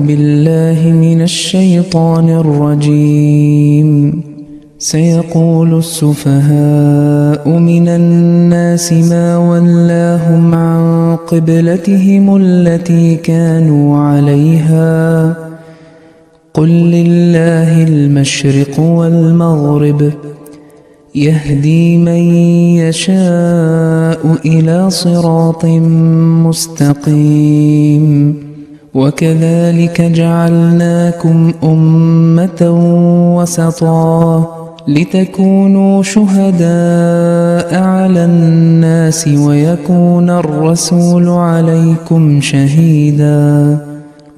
بالله من الشيطان الرجيم. سيقول السفهاء من الناس ما ولاهم عن قبلتهم التي كانوا عليها قل لله المشرق والمغرب يهدي من يشاء إلى صراط مستقيم. وكذلك جعلناكم أمة وسطا لتكونوا شهداء على الناس ويكون الرسول عليكم شهيدا.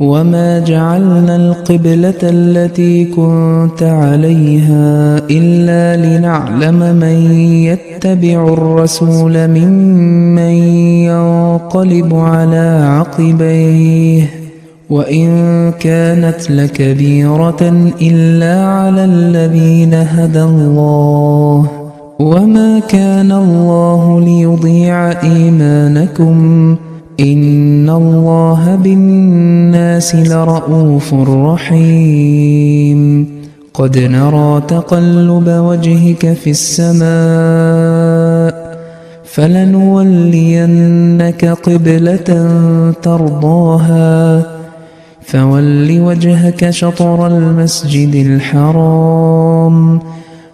وما جعلنا القبلة التي كنت عليها إلا لنعلم من يتبع الرسول ممن ينقلب على عقبيه وإن كانت لكبيرة إلا على الذين هدى الله وما كان الله ليضيع إيمانكم إن الله بالناس لرءوف رحيم. قد نرى تقلب وجهك في السماء فلنولينك قبلة ترضاها فول وجهك شطر المسجد الحرام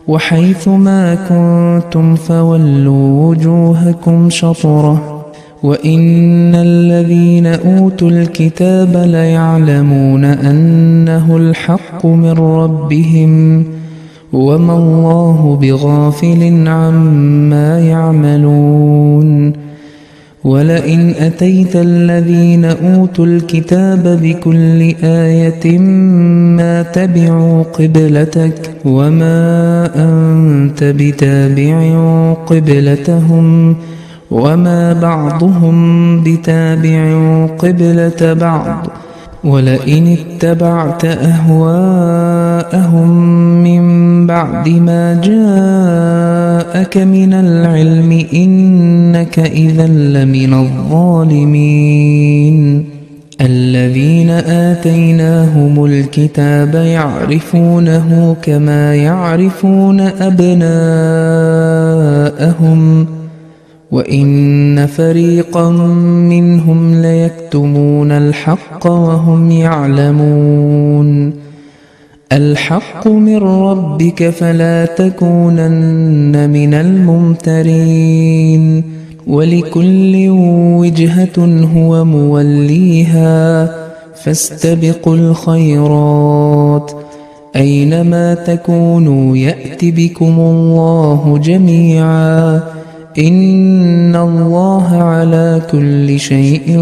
وحيث ما كنتم فولوا وجوهكم شطره وإن الذين أوتوا الكتاب ليعلمون أنه الحق من ربهم وما الله بغافل عما يعملون. ولئن أتيت الذين أوتوا الكتاب بكل آية ما تبعوا قبلتك وما أنت بتابع قبلتهم وما بعضهم بتابع قبلة بعض ولئن اتبعت أهواءهم من بعد ما جاءك من العلم إنك إذا لمن الظالمين. الذين آتيناهم الكتاب يعرفونه كما يعرفون أبناءهم وإن فريقا منهم ليكتمون الحق وهم يعلمون. الحق من ربك فلا تكونن من الممترين. ولكل وجهة هو موليها فاستبقوا الخيرات أينما تكونوا يأت بكم الله جميعا إن الله على كل شيء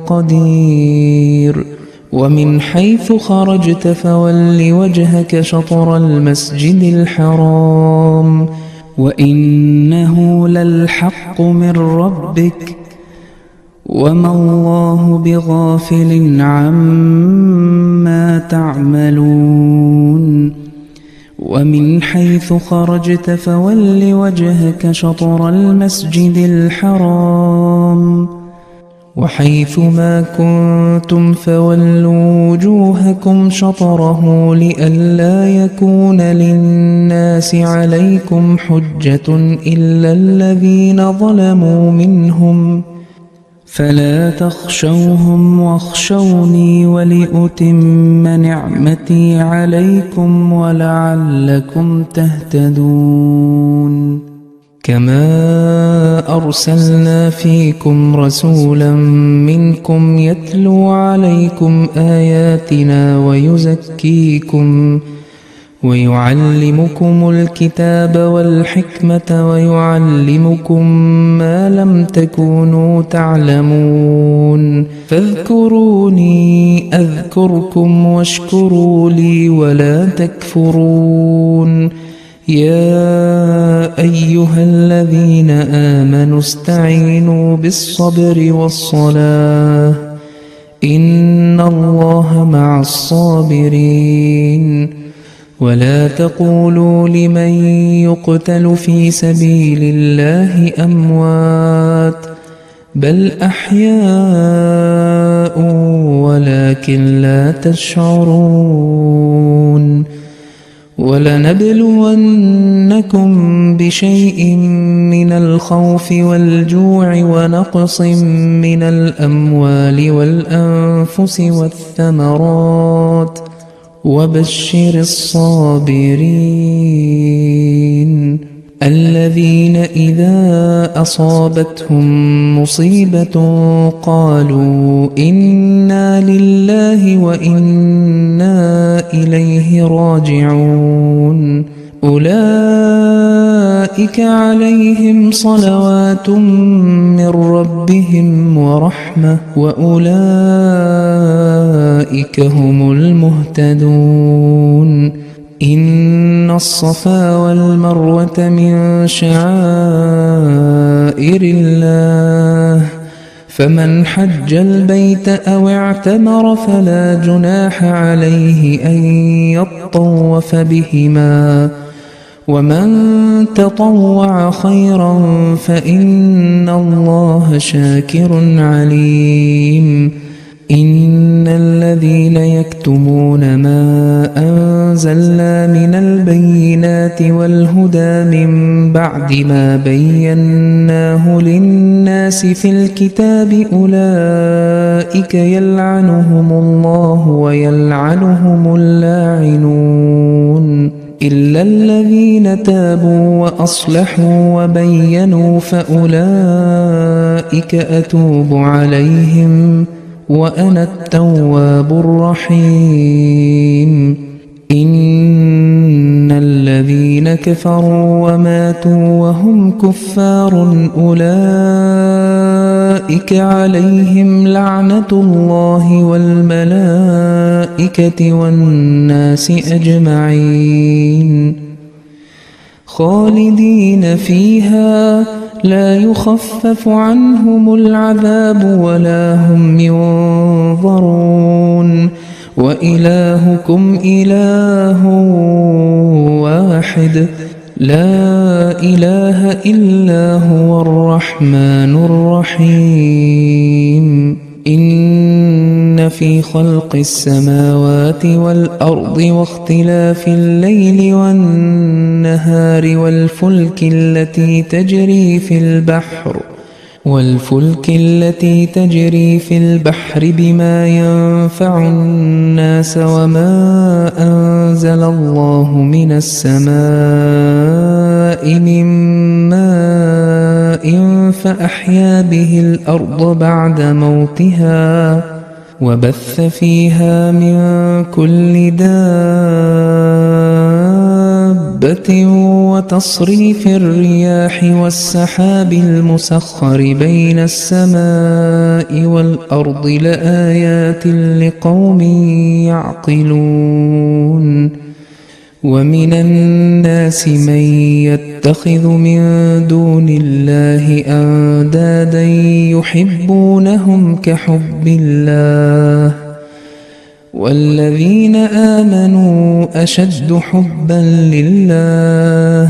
قدير. ومن حيث خرجت فول وجهك شطر المسجد الحرام وإنه للحق من ربك وما الله بغافل عما تعملون. ومن حيث خرجت فول وجهك شطر المسجد الحرام وحيث ما كنتم فولوا وجوهكم شطره لئلا يكون للناس عليكم حجة إلا الذين ظلموا منهم فلا تخشوهم واخشوني ولأتم نعمتي عليكم ولعلكم تهتدون. كما أرسلنا فيكم رسولا منكم يتلو عليكم آياتنا ويزكيكم ويعلمكم الكتاب والحكمة ويعلمكم ما لم تكونوا تعلمون فاذكروني أذكركم واشكروا لي ولا تكفرون. يا أيها الذين آمنوا استعينوا بالصبر والصلاة إن الله مع الصابرين. ولا تقولوا لمن يقتل في سبيل الله أموات بل أحياء ولكن لا تشعرون ولنبلونكم بشيء من الخوف والجوع ونقص من الأموال والأنفس والثمرات وبشر الصابرين الذين إذا أصابتهم مصيبة قالوا إنا لله وإنا إليه راجعون أولئك عليهم صلوات من ربهم ورحمة وأولئك هم المهتدون إن الصفا والمروة من شعائر الله فمن حج البيت أو اعتمر فلا جناح عليه أن يطوف بهما ومن تطوع خيرا فإن الله شاكر عليم إن الذين يكتمون ما أنزلنا من البينات والهدى من بعد ما بيناه للناس في الكتاب أولئك يلعنهم الله ويلعنهم اللاعنون إلا الذين تابوا وأصلحوا وبينوا فأولئك أتوب عليهم وأنا التواب الرحيم إن الذين كفروا وماتوا وهم كفار أولئك عليهم لعنة الله والملائكة والناس أجمعين خالدين فيها لا يخفف عنهم العذاب ولا هم ينظرون وإلهكم إله واحد لا إله إلا هو الرحمن الرحيم إن في خلق السماوات والأرض واختلاف الليل والنهار والفلك التي تجري في البحر بما ينفع الناس وما أنزل الله من السماء من ماء فأحيا به الأرض بعد موتها وبث فيها من كل دابة وتصريف الرياح والسحاب المسخر بين السماء والأرض لآيات لقوم يعقلون ومن الناس من يتخذ من دون الله أندادا يحبونهم كحب الله والذين آمنوا أشد حبا لله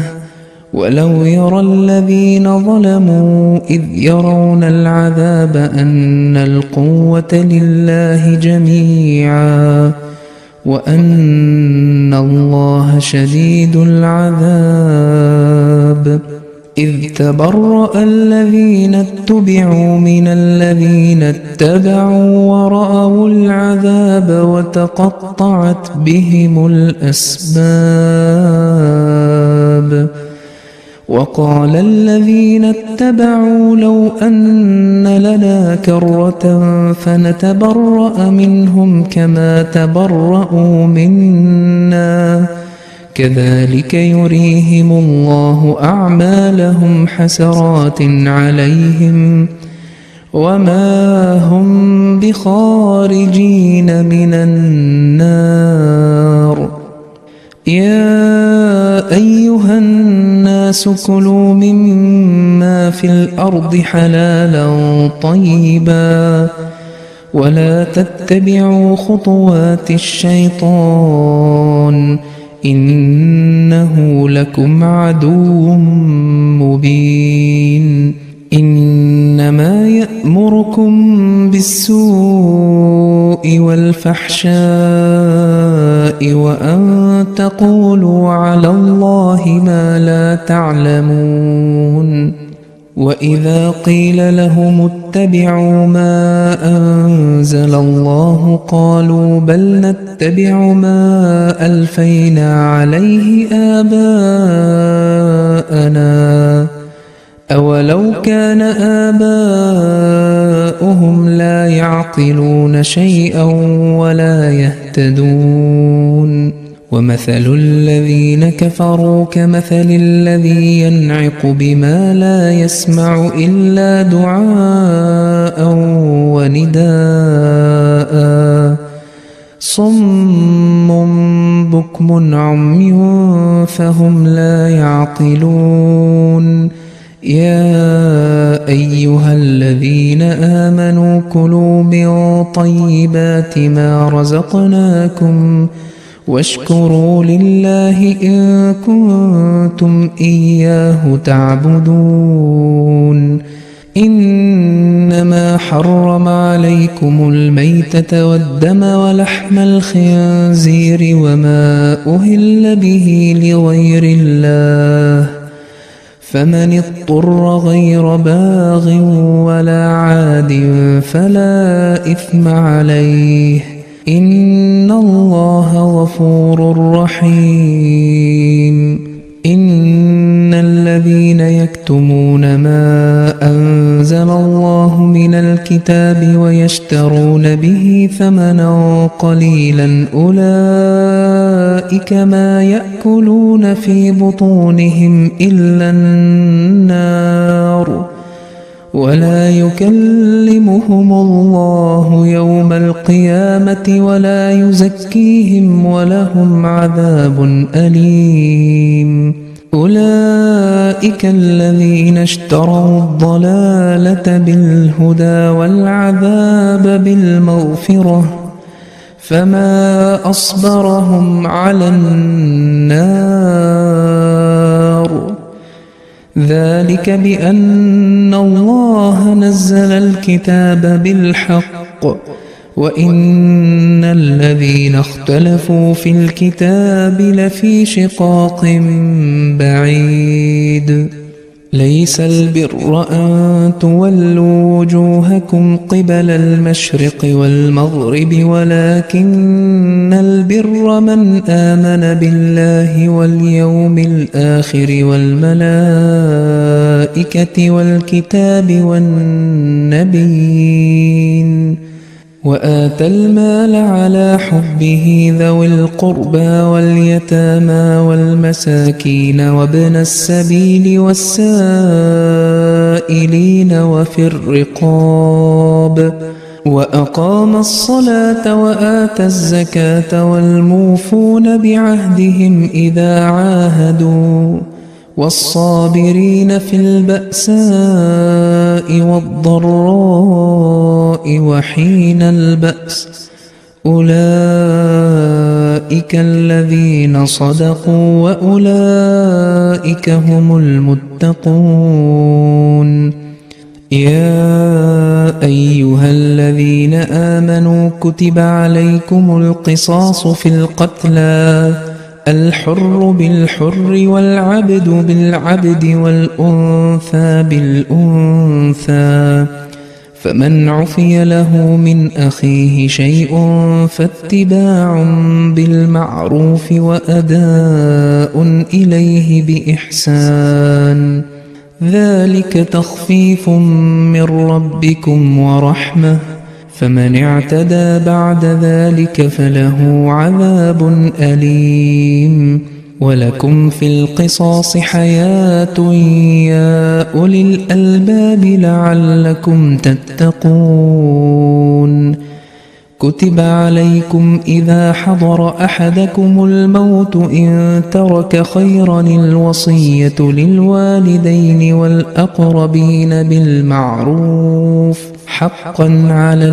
ولو يرى الذين ظلموا إذ يرون العذاب أن القوة لله جميعا وأن الله شديد العذاب إذ تبرأ الذين اتبعوا من الذين اتبعوا ورأوا العذاب وتقطعت بهم الأسباب وقال الذين اتبعوا لو أن لنا كرة فنتبرأ منهم كما تبرأوا منا كذلك يريهم الله أعمالهم حسرات عليهم وما هم بخارجين من النار يا أيها الناس كلوا مما في الأرض حلالا طيبا ولا تتبعوا خطوات الشيطان إنه لكم عدو مبين إنما يأمركم بالسوء والفحشاء وأن تقولوا على الله ما لا تعلمون وإذا قيل لهم اتبعوا ما أنزل الله قالوا بل نتبع ما ألفينا عليه آباءنا أولو كان آباؤهم لا يعقلون شيئا ولا يهتدون ومثل الذين كفروا كمثل الذي ينعق بما لا يسمع إلا دعاء ونداء صم بكم عمي فهم لا يعقلون يا أيها الذين آمنوا كلوا من طيبات ما رزقناكم واشكروا لله إن كنتم إياه تعبدون إنما حرم عليكم الميتة والدم ولحم الخنزير وما أهل به لغير الله فمن اضطر غير باغ ولا عاد فلا إثم عليه إن الله غفور رحيم إن الذين يكتمون ما أنزل الله من الكتاب ويشترون به ثمنا قليلا أولئك ما يأكلون في بطونهم إلا النار ولا يكلمهم الله يوم القيامة ولا يزكيهم ولهم عذاب أليم أولئك الذين اشتروا الضلالة بالهدى والعذاب بالمغفرة فما أصبرهم على النار ذلك بأن الله نزل الكتاب بالحق وإن الذين اختلفوا في الكتاب لفي شقاق بعيد ليس البر أن تولوا وجوهكم قبل المشرق والمغرب ولكن البر من آمن بالله واليوم الآخر والملائكة والكتاب والنبيين وآتى المال على حبه ذوي القربى واليتامى والمساكين وابن السبيل والسائلين وفي الرقاب وأقام الصلاة وآتى الزكاة والموفون بعهدهم إذا عاهدوا والصابرين في البأساء والضراء وحين البأس أولئك الذين صدقوا وأولئك هم المتقون يا أيها الذين آمنوا كتب عليكم القصاص في القتلى الحر بالحر والعبد بالعبد والأنثى بالأنثى فمن عفي له من أخيه شيء فاتباع بالمعروف وأداء إليه بإحسان ذلك تخفيف من ربكم ورحمة فمن اعتدى بعد ذلك فله عذاب أليم ولكم في القصاص حياة يا أولي الألباب لعلكم تتقون كتب عليكم إذا حضر أحدكم الموت إن ترك خيرا الوصية للوالدين والأقربين بالمعروف حقا على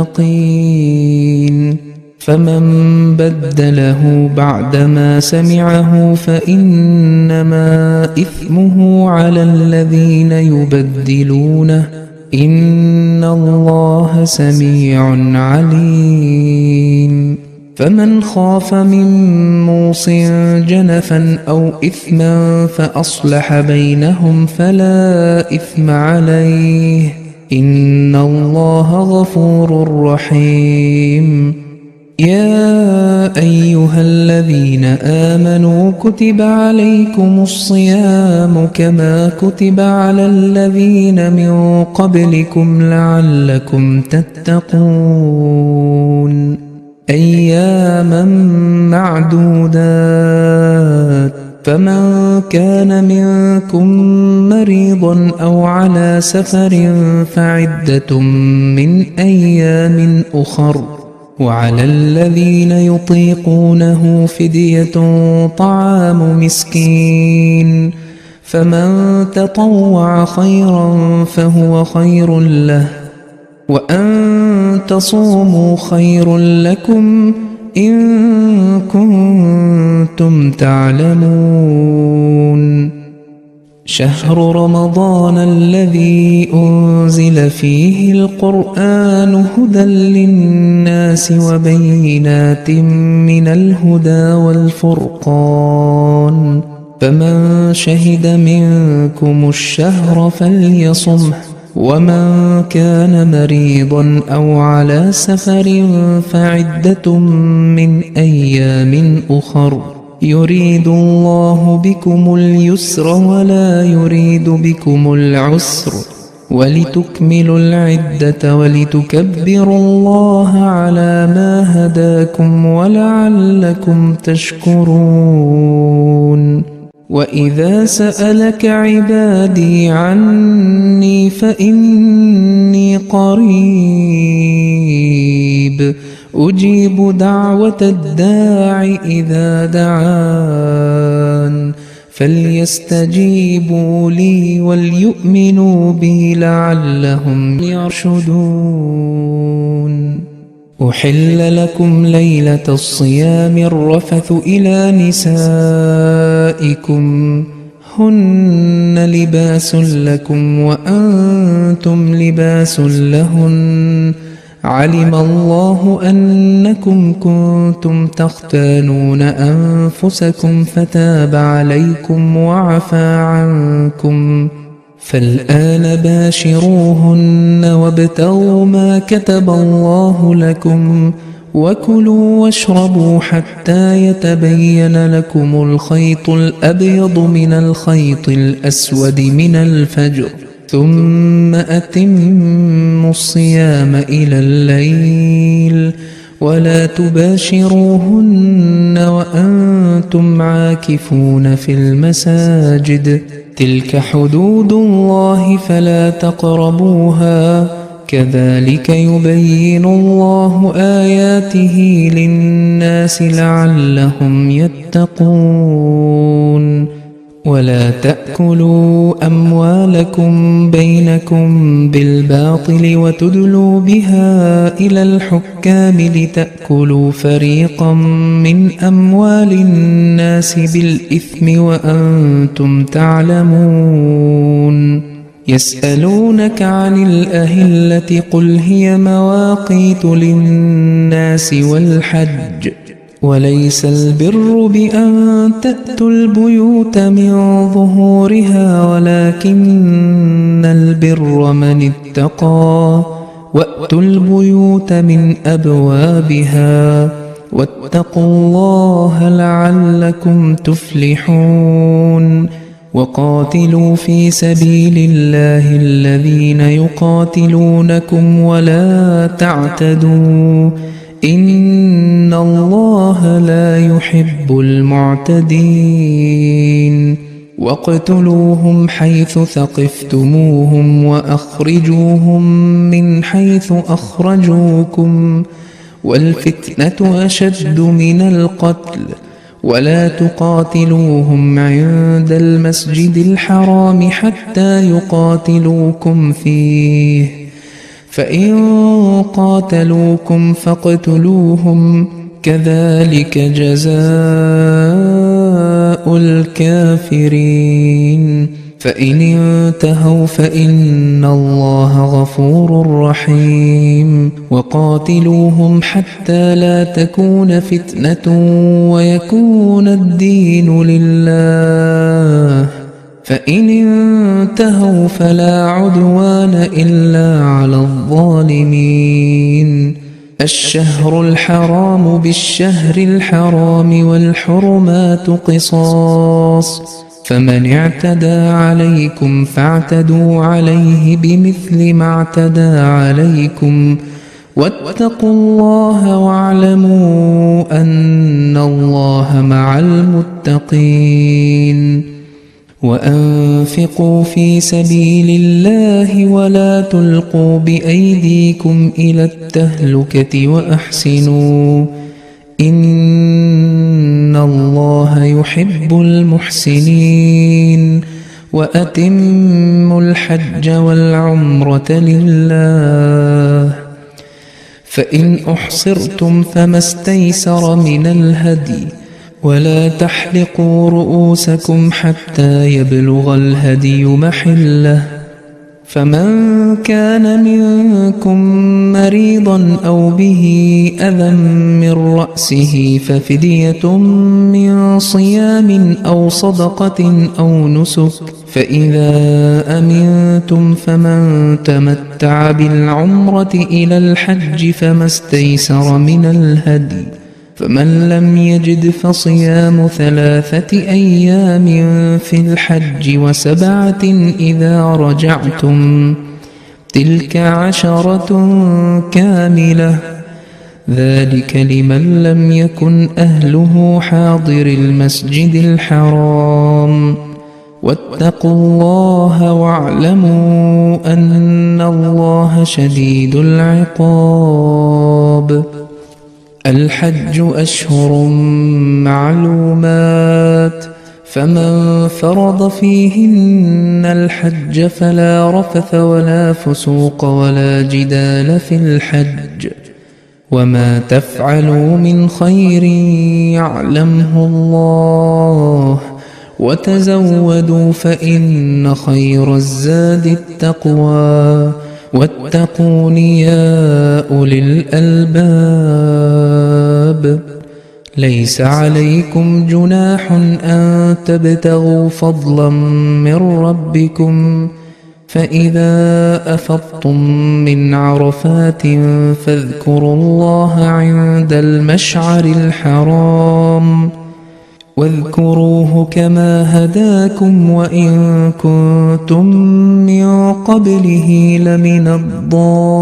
المتقين فمن بدله بعدما سمعه فإنما إثمه على الذين يبدلونه إن الله سميع عليم. فمن خاف من موص جنفا أو إثما فأصلح بينهم فلا إثم عليه، إن الله غفور رحيم. يا أيها الذين آمنوا كتب عليكم الصيام كما كتب على الذين من قبلكم لعلكم تتقون، أياما معدودات. فمن كان منكم مريضا أو على سفر فعدة من أيام أخر، وعلى الذين يطيقونه فدية طعام مسكين، فمن تطوع خيرا فهو خير له، وأن تصوموا خير لكم إن كنتم تعلمون. شهر رمضان الذي أنزل فيه القرآن هدى للناس وبينات من الهدى والفرقان، فمن شهد منكم الشهر فليصمه، ومن كان مريضا أو على سفر فعدة من أيام أخر، يريد الله بكم اليسر ولا يريد بكم العسر، ولتكملوا العدة ولتكبروا الله على ما هداكم ولعلكم تشكرون. وإذا سألك عبادي عني فإني قريب أجيب دعوة الداع إذا دعان، فليستجيبوا لي وليؤمنوا بي لعلهم يرشدون. أحل لكم ليلة الصيام الرفث إلى نسائكم هن لباس لكم وأنتم لباس لهن، علم الله أنكم كنتم تختانون أنفسكم فتاب عليكم وعفى عنكم، فالآن باشروهن وابتغوا ما كتب الله لكم، وكلوا واشربوا حتى يتبين لكم الخيط الأبيض من الخيط الأسود من الفجر، ثم أتموا الصيام إلى الليل، ولا تباشروهن وأنتم عاكفون في المساجد، تلك حدود الله فلا تقربوها، كذلك يبين الله آياته للناس لعلهم يتقون. ولا تأكلوا أموالكم بينكم بالباطل وتدلوا بها إلى الحكام لتأكلوا فريقا من أموال الناس بالإثم وأنتم تعلمون. يسألونك عن الأهلة قل هي مواقيت للناس والحج، وليس البر بأن تأتوا البيوت من ظهورها ولكن البر من اتقى، وأتوا البيوت من أبوابها واتقوا الله لعلكم تفلحون. وقاتلوا في سبيل الله الذين يقاتلونكم ولا تعتدوا إن الله لا يحب المعتدين. واقتلوهم حيث ثقفتموهم وأخرجوهم من حيث أخرجوكم، والفتنة أشد من القتل، ولا تقاتلوهم عند المسجد الحرام حتى يقاتلوكم فيه، فإن قاتلوكم فاقتلوهم، كذلك جزاء الكافرين. فإن انتهوا فإن الله غفور رحيم وقاتلوهم حتى لا تكون فتنة ويكون الدين لله فإن انتهوا فلا عدوان إلا على الظالمين الشهر الحرام بالشهر الحرام والحرمات قصاص فمن اعتدى عليكم فاعتدوا عليه بمثل ما اعتدى عليكم واتقوا الله واعلموا أن الله مع المتقين وأنفقوا في سبيل الله ولا تلقوا بأيديكم إلى التهلكة وأحسنوا إن الله يحب المحسنين وأتموا الحج والعمرة لله فإن أحصرتم فما استيسر من الهدي ولا تحلقوا رؤوسكم حتى يبلغ الهدي محله فمن كان منكم مريضا أو به أذى من رأسه ففدية من صيام أو صدقة أو نسك فإذا أمنتم فمن تمتع بالعمرة إلى الحج فما استيسر من الهدي فمن لم يجد فصيام 3 أيام في الحج و7 إذا رجعتم تلك 10 كاملة ذلك لمن لم يكن أهله حاضر المسجد الحرام واتقوا الله واعلموا أن الله شديد العقاب الحج أشهر معلومات فمن فرض فيهن الحج فلا رفث ولا فسوق ولا جدال في الحج وما تفعلوا من خير يعلمه الله وتزودوا فإن خير الزاد التقوى واتقون يا أولي الألباب ليس عليكم جناح أن تبتغوا فضلا من ربكم فإذا أفضتم من عرفات فاذكروا الله عند المشعر الحرام واذكروه كما هداكم وإن كنتم من قبله لمن الضالين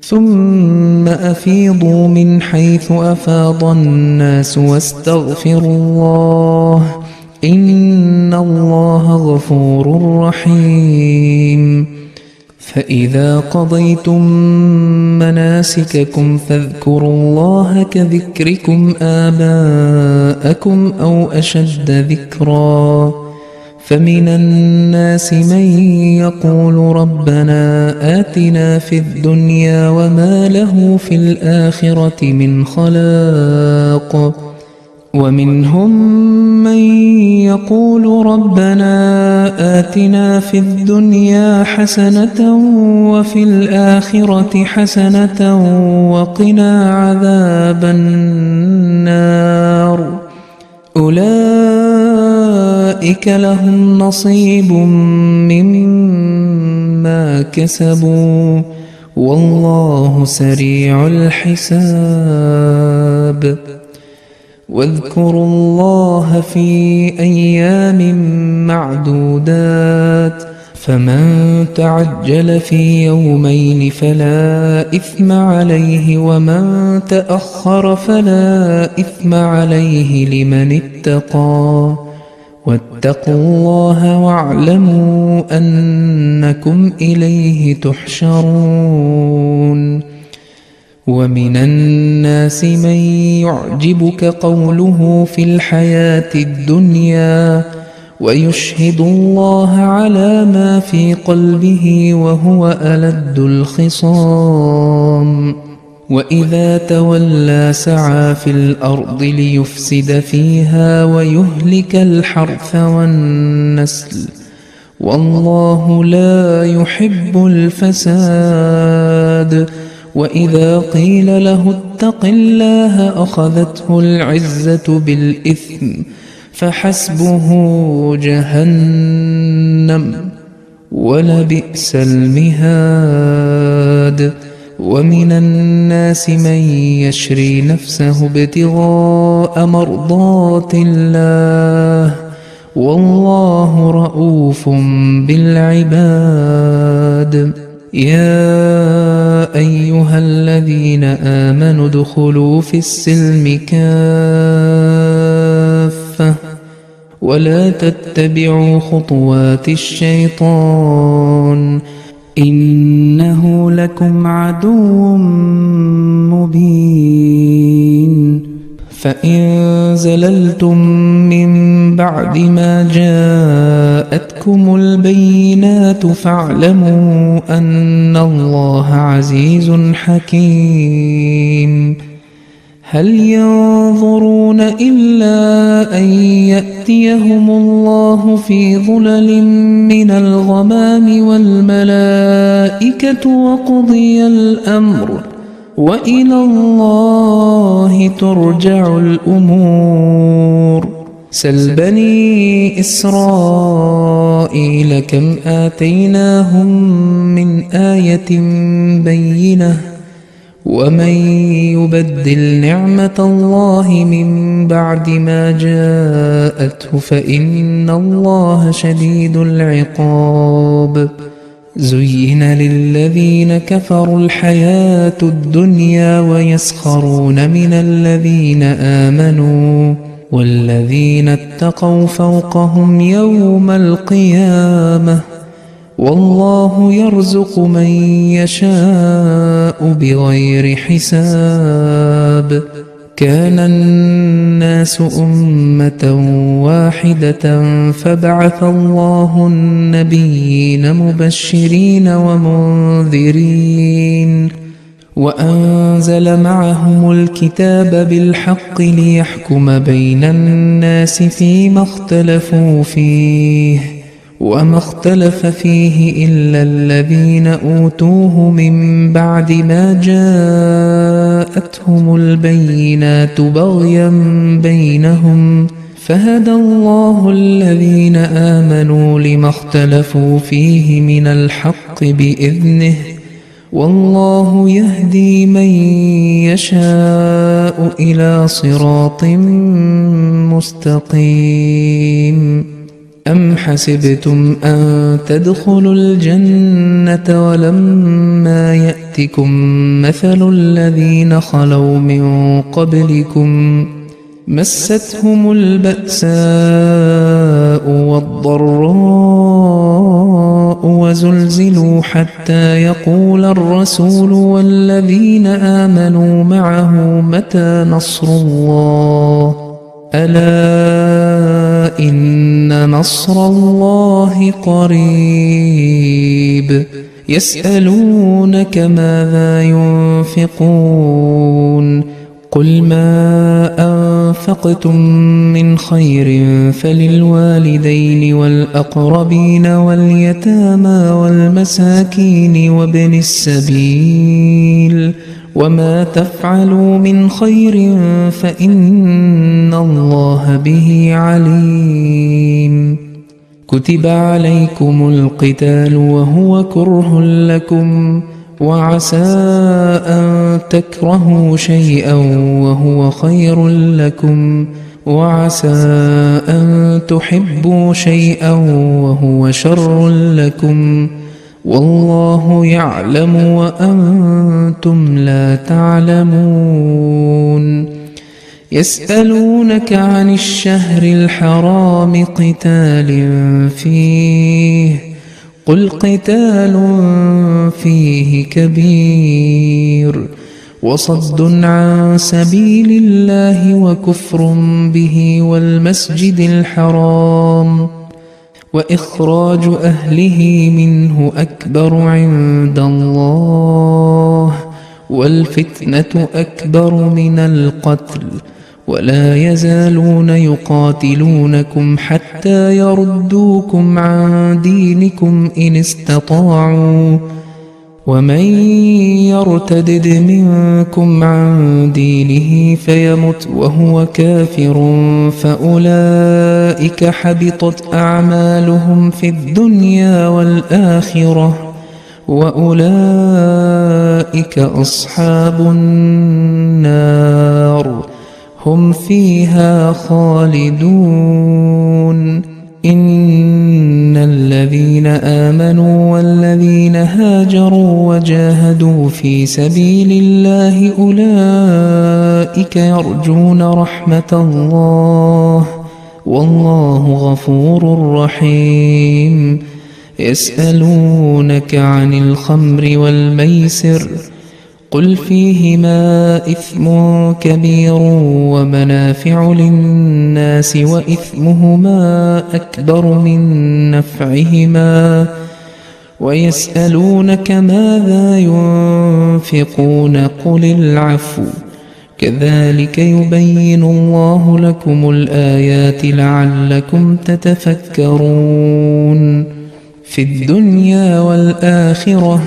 ثم أفيضوا من حيث أفاض الناس واستغفروا الله إن الله غفور رحيم فإذا قضيتم مناسككم فاذكروا الله كذكركم آباءكم أو أشد ذكرا فمن الناس من يقول ربنا آتنا في الدنيا وما له في الآخرة من خلاق ومنهم من يقول ربنا آتنا في الدنيا حسنة وفي الآخرة حسنة وقنا عذاب النار أولئك لهم نصيب مما كسبوا والله سريع الحساب واذكروا الله في أيام معدودات فمن تعجل في يومين فلا إثم عليه ومن تأخر فلا إثم عليه لمن اتقى واتقوا الله واعلموا أنكم إليه تحشرون ومن الناس من يعجبك قوله في الحياة الدنيا ويشهد الله على ما في قلبه وهو ألد الخصام وإذا تولى سعى في الأرض ليفسد فيها ويهلك الحرث والنسل والله لا يحب الفساد. وإذا قيل له اتق الله أخذته العزة بالإثم فحسبه جهنم ولبئس المهاد. ومن الناس من يشري نفسه ابتغاء مرضات الله والله رؤوف بالعباد. يا أيها الذين آمنوا ادخلوا في السلم كافة ولا تتبعوا خطوات الشيطان إنه لكم عدو مبين. فإن زللتم من بعد ما جاءتكم البينات فاعلموا أن الله عزيز حكيم. هل ينظرون إلا أن يأتيهم الله في ظلل من الغمام والملائكة وقضي الأمر وإلى الله ترجع الأمور. سل بني إسرائيل كم آتيناهم من آية بينة ومن يبدل نعمة الله من بعد ما جاءته فإن الله شديد العقاب. زين للذين كفروا الحياة الدنيا ويسخرون من الذين آمنوا والذين اتقوا فوقهم يوم القيامة والله يرزق من يشاء بغير حساب. كان الناس أمة واحدة فبعث الله النبيين مبشرين ومنذرين وأنزل معهم الكتاب بالحق ليحكم بين الناس فيما اختلفوا فيه وما اختلف فيه إلا الذين أوتوه من بعد ما جاءتهم البينات بغيا بينهم فهدى الله الذين آمنوا لما اختلفوا فيه من الحق بإذنه والله يهدي من يشاء إلى صراط مستقيم. أم حسبتم أن تدخلوا الجنة ولما يأتكم مثل الذين خلوا من قبلكم مستهم البأساء والضراء وزلزلوا حتى يقول الرسول والذين آمنوا معه متى نصر الله ألا إن نصر الله قريب. يسألونك ماذا ينفقون قل ما أنفقتم من خير فللوالدين والأقربين واليتامى والمساكين وابن السبيل وما تفعلوا من خير فإن الله به عليم. كتب عليكم القتال وهو كره لكم وعسى أن تكرهوا شيئا وهو خير لكم وعسى أن تحبوا شيئا وهو شر لكم والله يعلم وأنتم لا تعلمون. يسألونك عن الشهر الحرام قتال فيه قل قتال فيه كبير وصد عن سبيل الله وكفر به والمسجد الحرام وإخراج أهله منه أكبر عند الله والفتنة أكبر من القتل ولا يزالون يقاتلونكم حتى يردوكم عن دينكم إن استطاعوا ومن يرتدد منكم عن دينه فيمت وهو كافر فأولئك حبطت أعمالهم في الدنيا والآخرة وأولئك أصحاب النار هم فيها خالدون. إن الذين آمنوا والذين هاجروا وجاهدوا في سبيل الله أولئك يرجون رحمة الله والله غفور رحيم. يسألونك عن الخمر والميسر قل فيهما إثم كبير ومنافع للناس وإثمهما أكبر من نفعهما ويسألونك ماذا ينفقون قل العفو كذلك يبين الله لكم الآيات لعلكم تتفكرون في الدنيا والآخرة.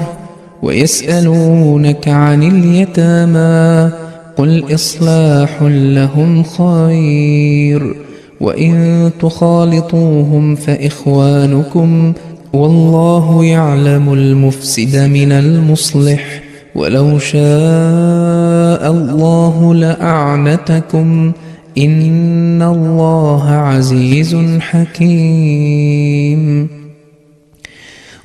ويسألونك عن اليتامى قل إصلاح لهم خير وإن تخالطوهم فإخوانكم والله يعلم المفسد من المصلح ولو شاء الله لأعنتكم إن الله عزيز حكيم.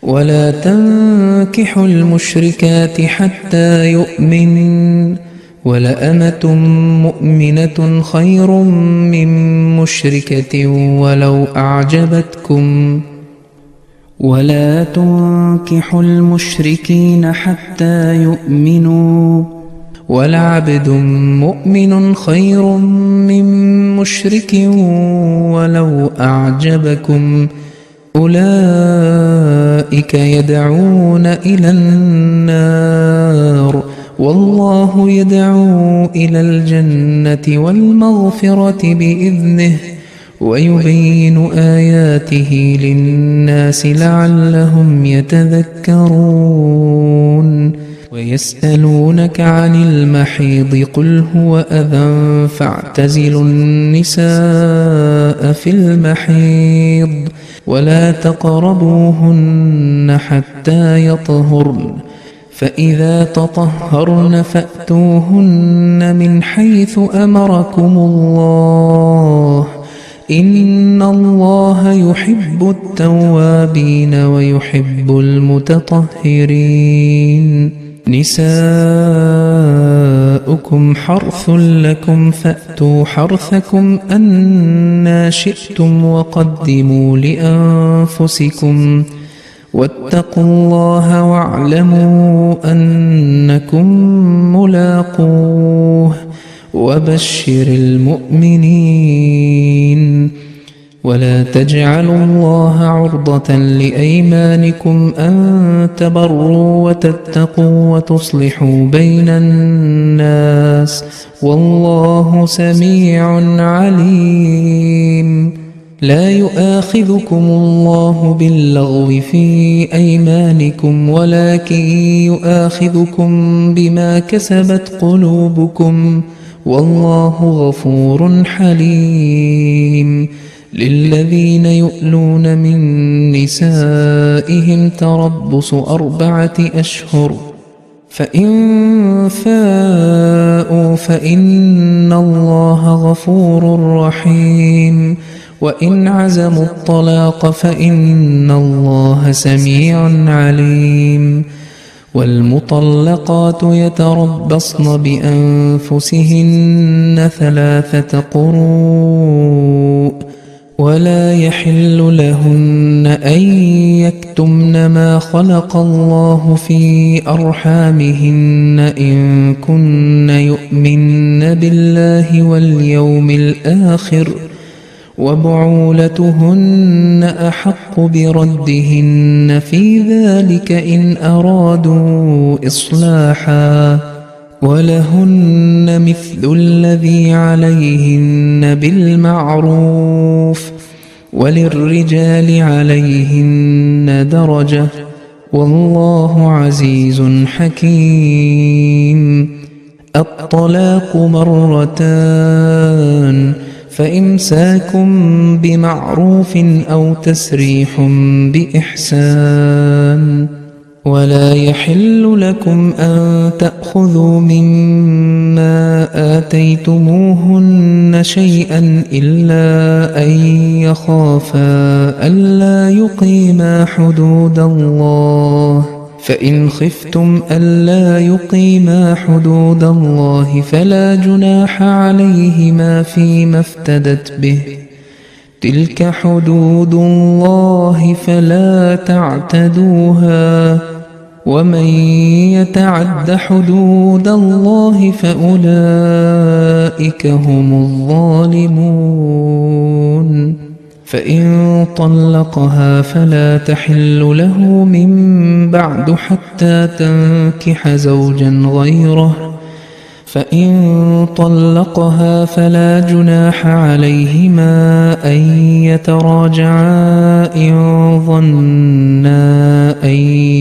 ولا تنكحوا المشركات حتى يؤمنن ولأمة مؤمنة خير من مشركة ولو أعجبتكم ولا تنكحوا المشركين حتى يؤمنوا ولعبد مؤمن خير من مشرك ولو أعجبكم أولئك يدعون إلى النار والله يدعو إلى الجنة والمغفرة بإذنه ويبين آياته للناس لعلهم يتذكرون. ويسألونك عن المحيض قل هو أذى فاعتزلوا النساء في المحيض ولا تقربوهن حتى يطهرن فإذا تطهرن فأتوهن من حيث أمركم الله إن الله يحب التوابين ويحب المتطهرين. نساؤكم حرث لكم فأتوا حرثكم أنى شئتم وقدموا لأنفسكم واتقوا الله واعلموا أنكم ملاقوه وبشر المؤمنين. ولا تجعلوا الله عرضة لأيمانكم أن تبروا وتتقوا وتصلحوا بين الناس والله سميع عليم. لا يؤاخذكم الله باللغو في أيمانكم ولكن يؤاخذكم بما كسبت قلوبكم والله غفور حليم. للذين يؤلون من نسائهم تربص 4 أشهر فإن فاءوا فإن الله غفور رحيم وإن عزموا الطلاق فإن الله سميع عليم. والمطلقات يتربصن بأنفسهن 3 قروء ولا يحل لهن أن يكتمن ما خلق الله في أرحامهن إن كن يؤمن بالله واليوم الآخر وبعولتهن أحق بردهن في ذلك إن أرادوا إصلاحا ولهن مثل الذي عليهن بالمعروف وللرجال عليهن درجة والله عزيز حكيم. الطلاق مرتان فإمساك بمعروف أو تسريح بإحسان. ولا يحل لكم أن تأخذوا مما آتيتموهن شيئا إلا أن يخافا ألا يقيما حدود الله، فإن خفتم ألا يقيما حدود الله فلا جناح عليهما فيما افتدت به، تلك حدود الله فلا تعتدوها، ومن يتعد حدود الله فأولئك هم الظالمون. فإن طلقها فلا تحل له من بعد حتى تنكح زوجا غيره، فإن طلقها فلا جناح عليهما أن يتراجعا إن ظنا أن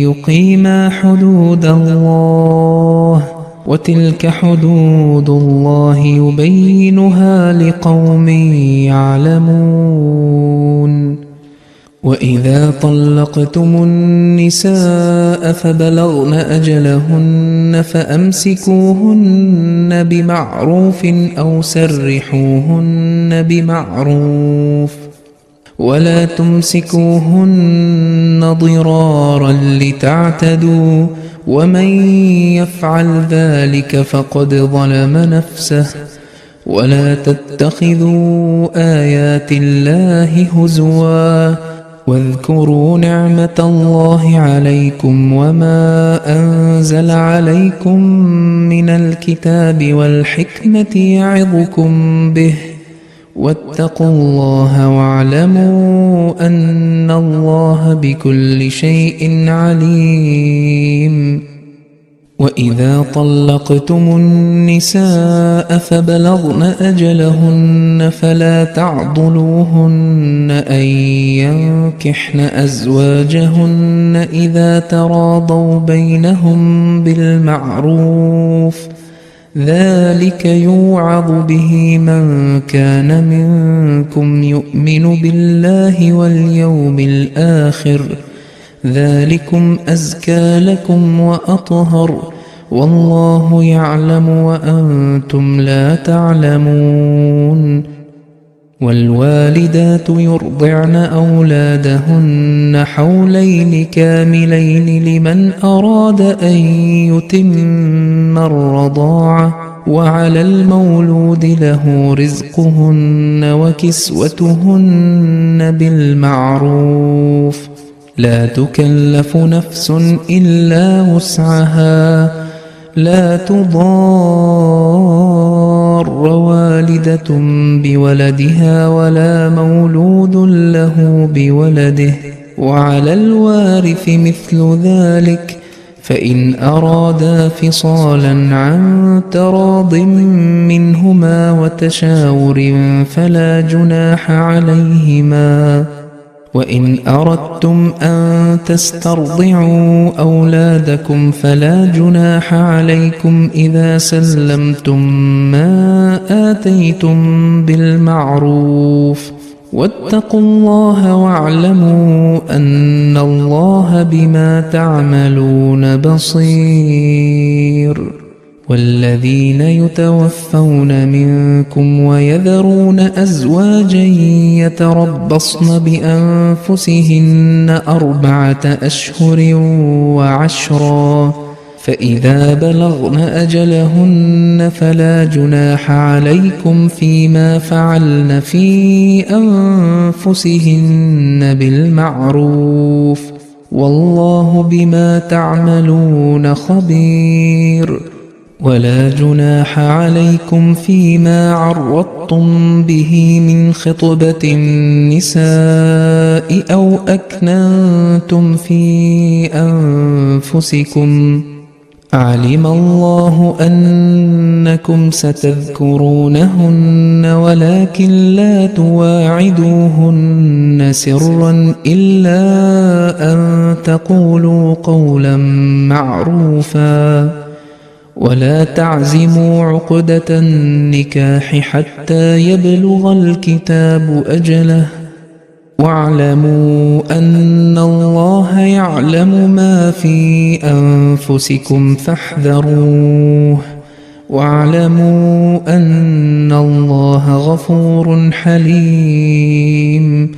يقيما حدود الله، وتلك حدود الله يبينها لقوم يعلمون. وإذا طلقتم النساء فبلغن أجلهن فأمسكوهن بمعروف أو سرحوهن بمعروف، ولا تمسكوهن ضرارا لتعتدوا، ومن يفعل ذلك فقد ظلم نفسه. ولا تتخذوا آيات الله هزوا، واذكروا نعمة الله عليكم وما أنزل عليكم من الكتاب والحكمة يعظكم به، واتقوا الله واعلموا أن الله بكل شيء عليم. وإذا طلقتم النساء فبلغن أجلهن فلا تعضلوهن أن ينكحن أزواجهن إذا تراضوا بينهم بالمعروف، ذلك يوعظ به من كان منكم يؤمن بالله واليوم الآخر، ذلكم أزكى لكم وأطهر، والله يعلم وأنتم لا تعلمون. والوالدات يرضعن أولادهن حولين كاملين لمن أراد أن يتم الرضاعة، وعلى المولود له رزقهن وكسوتهن بالمعروف، لا تكلف نفس إلا وسعها، لا تضار والدة بولدها ولا مولود له بولده، وعلى الوارث مثل ذلك، فإن أرادا فصالا عن تراض منهما وتشاور فلا جناح عليهما. وإن أردتم أن تسترضعوا أولادكم فلا جناح عليكم إذا سلمتم ما آتيتم بالمعروف، واتقوا الله واعلموا أن الله بما تعملون بصير. والذين يتوفون منكم ويذرون أزواجا يتربصن بأنفسهن 4 أشهر وعشرا، فإذا بلغن أجلهن فلا جناح عليكم فيما فعلن في أنفسهن بالمعروف، والله بما تعملون خبير. ولا جناح عليكم فيما عرضتم به من خطبة النساء أو أكننتم في أنفسكم علم الله أنكم ستذكرونهن ولكن لا تواعدوهن سرا إلا أن تقولوا قولا معروفا ولا تعزموا عقدة النكاح حتى يبلغ الكتاب أجله واعلموا أن الله يعلم ما في أنفسكم فاحذروه واعلموا أن الله غفور حليم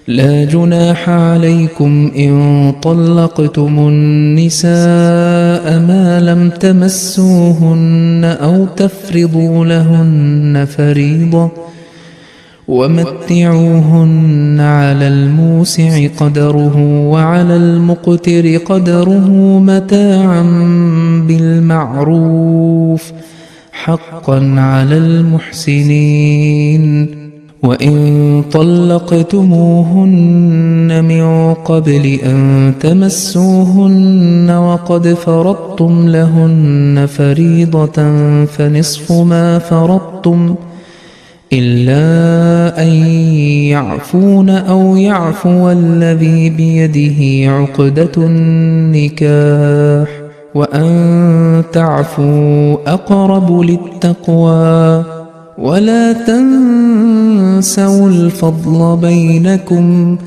لا جناح عليكم إن طلقتم النساء ما لم تمسوهن أو تفرضوا لهن فريضة ومتعوهن على الموسع قدره وعلى المقتر قدره متاعا بالمعروف حقا على المحسنين وإن طلقتموهن من قبل أن تمسوهن وقد فرضتم لهن فريضة فنصف ما فرضتم إلا أن يعفون أو يعفو الذي بيده عقدة النكاح وأن تعفوا أقرب للتقوى ولا تنسوا الفضل بينكم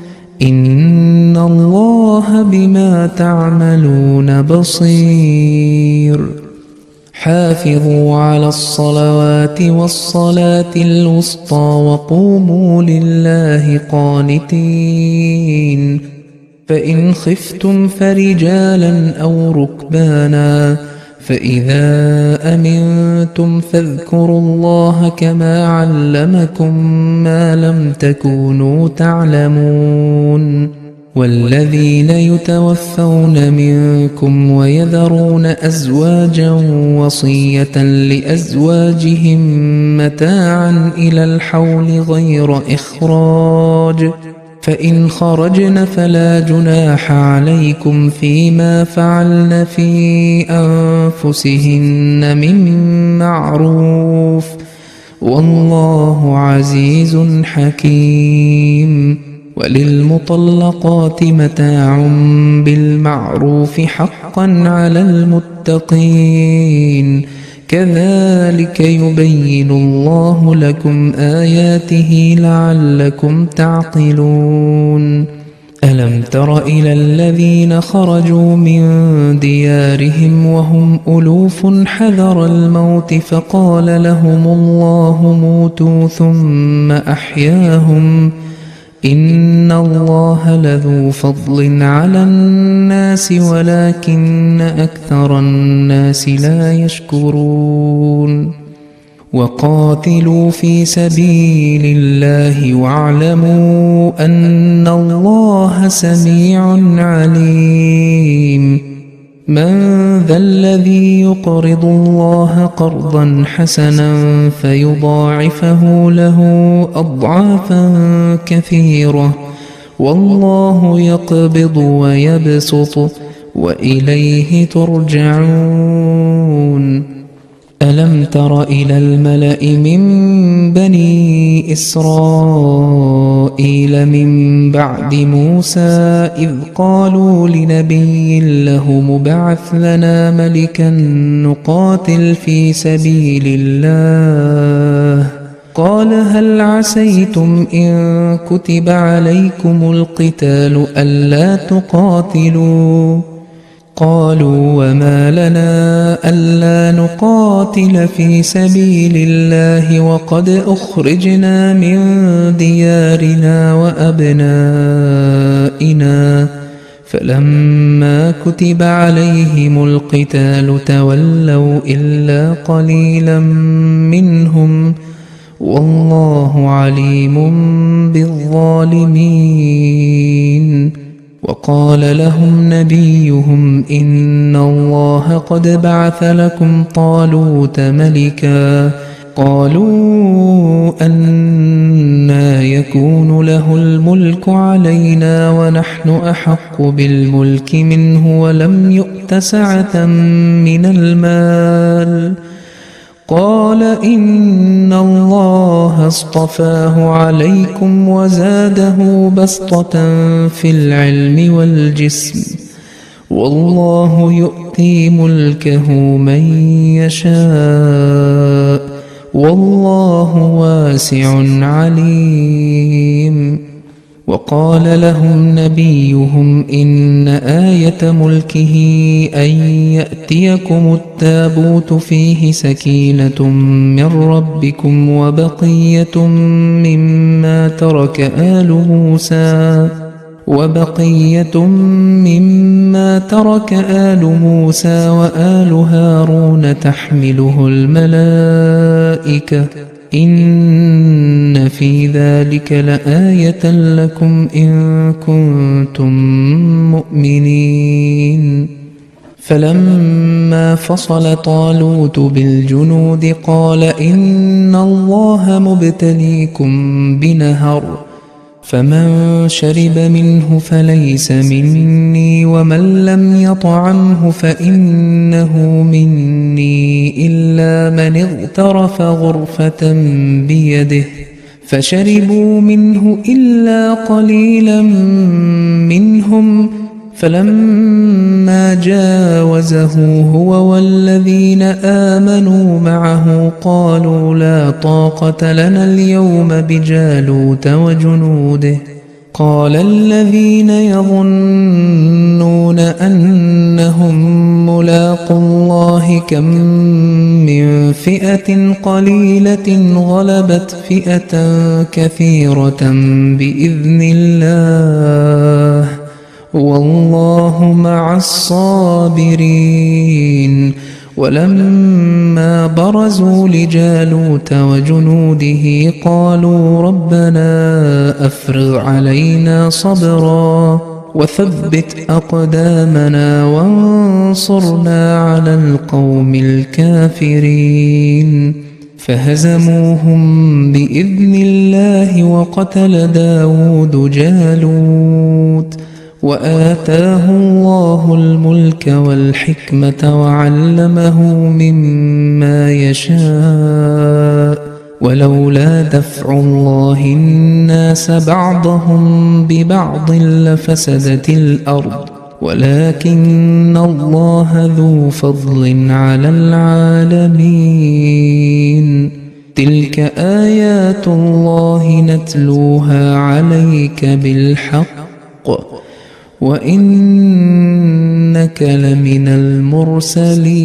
إن الله بما تعملون بصير حافظوا على الصلوات والصلاة الوسطى وقوموا لله قانتين فإن خفتم فرجالا أو ركبانا فإذا أمنتم فاذكروا الله كما علمكم ما لم تكونوا تعلمون والذين يتوفون منكم ويذرون أزواجا وصية لأزواجهم متاعا إلى الحول غير إخراج فإن خرجن فلا جناح عليكم فيما فعلن في أنفسهن من معروف والله عزيز حكيم وللمطلقات متاع بالمعروف حقا على المتقين كذلك يبين الله لكم آياته لعلكم تعقلون ألم تر إلى الذين خرجوا من ديارهم وهم ألوف حذر الموت فقال لهم الله موتوا ثم أحياهم إن الله لذو فضل على الناس ولكن أكثر الناس لا يشكرون وقاتلوا في سبيل الله واعلموا أن الله سميع عليم من ذا الذي يقرض الله قرضا حسنا فيضاعفه له أضعافا كثيرة والله يقبض ويبسط وإليه ترجعون ألم تر إلى الملأ من بني إسرائيل من بعد موسى إذ قالوا لنبي له مبعث لنا ملكا نقاتل في سبيل الله قال هل عسيتم إن كتب عليكم القتال ألا تقاتلوا قالوا وما لنا ألا نقاتل في سبيل الله وقد أخرجنا من ديارنا وأبنائنا فلما كتب عليهم القتال تولوا إلا قليلا منهم والله عليم بالظالمين وقال لهم نبيهم إن الله قد بعث لكم طالوت ملكا قالوا أنى يكون له الملك علينا ونحن أحق بالملك منه ولم يؤت سعة من المال. قال إن الله اصطفاه عليكم وزاده بسطة في العلم والجسم والله يؤتي ملكه من يشاء والله واسع عليم. وقال لهم نبيهم إن آية ملكه أن يأتيكم التابوت فيه سكينة من ربكم وبقية مما ترك آل موسى وآل هارون تحمله الملائكة إن في ذلك لآية لكم إن كنتم مؤمنين. فلما فصل طالوت بالجنود قال إن الله مبتليكم بنهر فمن شرب منه فليس مني ومن لم يطعمه فإنه مني إلا من اغترف غرفة بيده فشربوا منه إلا قليلا منهم. فلما جاوزه هو والذين آمنوا معه قالوا لا طاقة لنا اليوم بجالوت وجنوده. قال الذين يظنون أنهم ملاقو الله كم من فئة قليلة غلبت فئة كثيرة بإذن الله والله مع الصابرين. ولما برزوا لجالوت وجنوده قالوا ربنا أفرغ علينا صبرا وثبت أقدامنا وانصرنا على القوم الكافرين. فهزموهم بإذن الله وقتل داود جالوت وآتاه الله الملك والحكمة وعلمه مما يشاء ولولا دفع الله الناس بعضهم ببعض لفسدت الأرض ولكن الله ذو فضل على العالمين. تلك آيات الله نتلوها عليك بالحق وإنك لمن المرسلين.